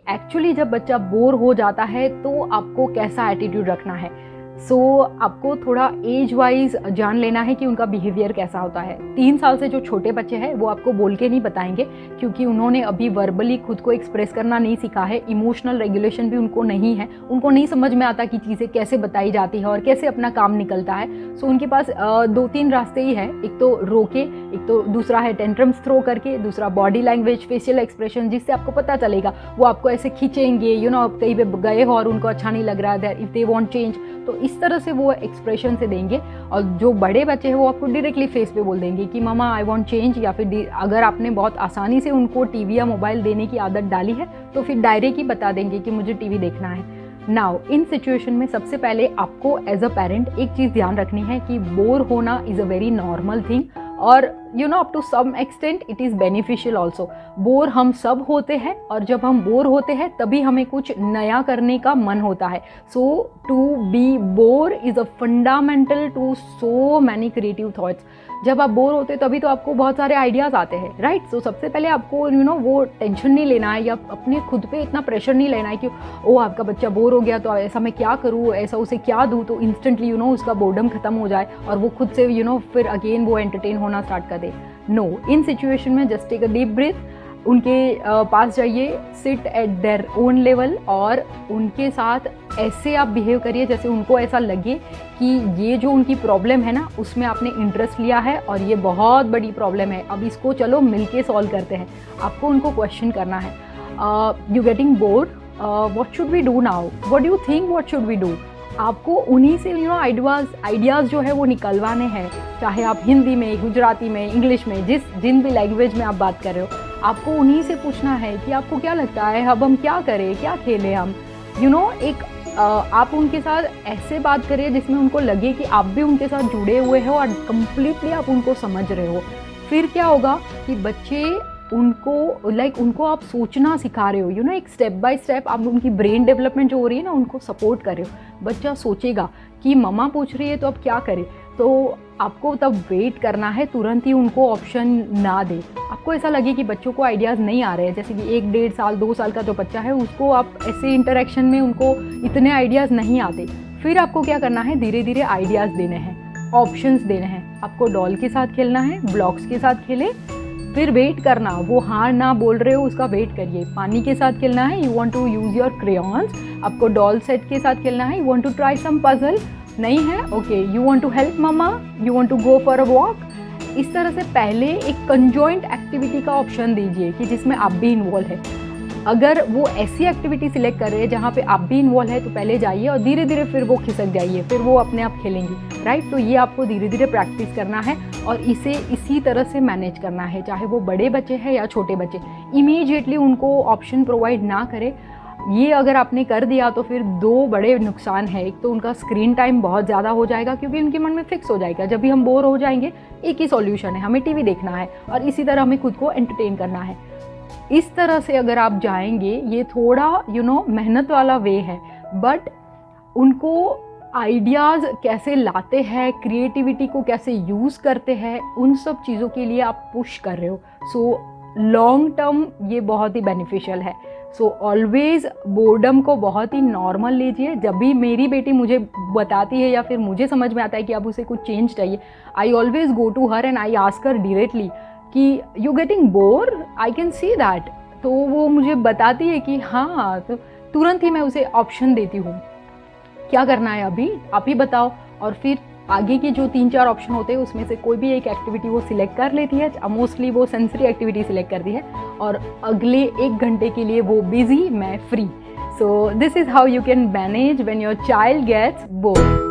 Actually जब बच्चा bore हो जाता है तो आपको कैसा एटीट्यूड रखना है। आपको थोड़ा एज वाइज जान लेना है कि उनका बिहेवियर कैसा होता है। 3 साल से जो छोटे बच्चे हैं वो आपको बोल के नहीं बताएंगे, क्योंकि उन्होंने अभी वर्बली खुद को एक्सप्रेस करना नहीं सीखा है, इमोशनल रेगुलेशन भी उनको नहीं है, उनको नहीं समझ में आता कि चीज़ें कैसे बताई जाती है और कैसे अपना काम निकलता है। उनके पास 2-3 रास्ते ही है, एक तो रोके, एक तो दूसरा है टेंट्रम्स थ्रो करके, दूसरा बॉडी लैंग्वेज, फेशियल एक्सप्रेशन, जिससे आपको पता चलेगा वो आपको ऐसे खींचेंगे, आप कहीं पे गए हो और उनको अच्छा नहीं लग रहा है, इफ दे वांट चेंज, तो इस तरह से वो एक्सप्रेशन से देंगे। और जो बड़े बच्चे हैं वो आपको डायरेक्टली फेस पे बोल देंगे कि मामा आई वांट चेंज, या फिर अगर आपने बहुत आसानी से उनको टीवी या मोबाइल देने की आदत डाली है तो फिर डायरेक्ट ही बता देंगे कि मुझे टीवी देखना है। नाउ इन सिचुएशन में सबसे पहले आपको एज अ पेरेंट एक चीज़ ध्यान रखनी है कि बोर होना is a very normal thing, और up to some extent it is beneficial also. Bore हम सब होते हैं, और जब हम बोर होते हैं तभी हमें कुछ नया करने का मन होता है। To be bore is a fundamental to so many creative thoughts. जब आप बोर होते हैं तभी तो आपको बहुत सारे आइडियाज़ आते हैं, राइट। सबसे पहले आपको वो टेंशन नहीं लेना है, या अपने खुद पे इतना प्रेशर नहीं लेना है कि आपका बच्चा बोर हो गया तो ऐसा मैं क्या करूँ, ऐसा उसे क्या दूँ तो इंस्टेंटली उसका बोर्डम खत्म हो जाए और वो खुद से फिर अगेन वो एंटरटेन होना स्टार्ट कर दे। नो, इन सिचुएशन में just take a deep breath, उनके पास जाइए, sit at their own level, और उनके साथ ऐसे आप बिहेव करिए जैसे उनको ऐसा लगे कि ये जो उनकी प्रॉब्लम है ना उसमें आपने इंटरेस्ट लिया है और ये बहुत बड़ी प्रॉब्लम है, अब इसको चलो मिलके सॉल्व करते हैं। आपको उनको क्वेश्चन करना है, you getting bored, what should we do now, what do you think what should we do. आपको उन्हीं से आइडियाज़ जो है वो निकलवाने हैं, चाहे आप हिंदी में, गुजराती में, इंग्लिश में, जिन भी लैंग्वेज में आप बात कर रहे हो, आपको उन्हीं से पूछना है कि आपको क्या लगता है, अब हम क्या करें, क्या खेलें हम। आप उनके साथ ऐसे बात करिए जिसमें उनको लगे कि आप भी उनके साथ जुड़े हुए हो और कंप्लीटली आप उनको समझ रहे हो। फिर क्या होगा कि बच्चे उनको आप सोचना सिखा रहे हो, एक स्टेप बाय स्टेप आप उनकी ब्रेन डेवलपमेंट जो हो रही है ना उनको सपोर्ट कर रहे हो। बच्चा सोचेगा कि मम्मा पूछ रही है तो अब क्या करें, तो आपको तब वेट करना है, तुरंत ही उनको ऑप्शन ना दे। आपको ऐसा लगे कि बच्चों को आइडियाज़ नहीं आ रहे हैं, जैसे कि 1-1.5 साल 2 साल का जो बच्चा है उसको आप ऐसे इंटरेक्शन में उनको इतने आइडियाज़ नहीं आते, फिर आपको क्या करना है, धीरे धीरे आइडियाज़ देने हैं, ऑप्शंस देने हैं। आपको डॉल के साथ खेलना है, ब्लॉक्स के साथ खेले, फिर वेट करना, वो हाँ ना बोल रहे हो उसका वेट करिए। पानी के साथ खेलना है, you want to use your crayons. आपको डॉल सेट के साथ खेलना है, you want to try some puzzle, नहीं है, okay, you want to help mamma, you want to go for a walk. इस तरह से पहले एक कंजॉइंट एक्टिविटी का ऑप्शन दीजिए कि जिसमें आप भी इन्वॉल्व है। अगर वो ऐसी एक्टिविटी सिलेक्ट कर रहे हैं जहाँ पे आप भी इन्वॉल्व है तो पहले जाइए और धीरे धीरे फिर वो खिसक जाइए, फिर वो अपने आप खेलेंगी, राइट। तो ये आपको धीरे धीरे प्रैक्टिस करना है और इसे इसी तरह से मैनेज करना है, चाहे वो बड़े बच्चे हैं या छोटे बच्चे। इमीडिएटली उनको ऑप्शन प्रोवाइड ना करें। ये अगर आपने कर दिया तो फिर 2 बड़े नुकसान हैं। एक तो उनका स्क्रीन टाइम बहुत ज़्यादा हो जाएगा, क्योंकि उनके मन में फिक्स हो जाएगा जब भी हम बोर हो जाएंगे एक ही सॉल्यूशन है, हमें टीवी देखना है और इसी तरह हमें खुद को एंटरटेन करना है। इस तरह से अगर आप जाएंगे, ये थोड़ा मेहनत वाला वे है, बट उनको आइडियाज़ कैसे लाते हैं, क्रिएटिविटी को कैसे यूज़ करते हैं, उन सब चीज़ों के लिए आप पुश कर रहे हो। लॉन्ग टर्म ये बहुत ही बेनिफिशियल है। ऑलवेज बोर्डम को बहुत ही नॉर्मल लीजिए। जब भी मेरी बेटी मुझे बताती है या फिर मुझे समझ में आता है कि अब उसे कुछ चेंज चाहिए, I always go to her and I ask her directly कि you getting bore, I can see that. तो वो मुझे बताती है कि हाँ, तो तुरंत ही मैं उसे ऑप्शन देती हूँ, क्या करना है अभी आप ही बताओ, और फिर आगे की जो 3-4 ऑप्शन होते हैं उसमें से कोई भी एक एक्टिविटी वो सिलेक्ट कर लेती है। मोस्टली वो सेंसरी एक्टिविटी सिलेक्ट करती है और अगले 1 घंटे के लिए वो बिजी, मैं free. So this is how you can manage when your child gets board.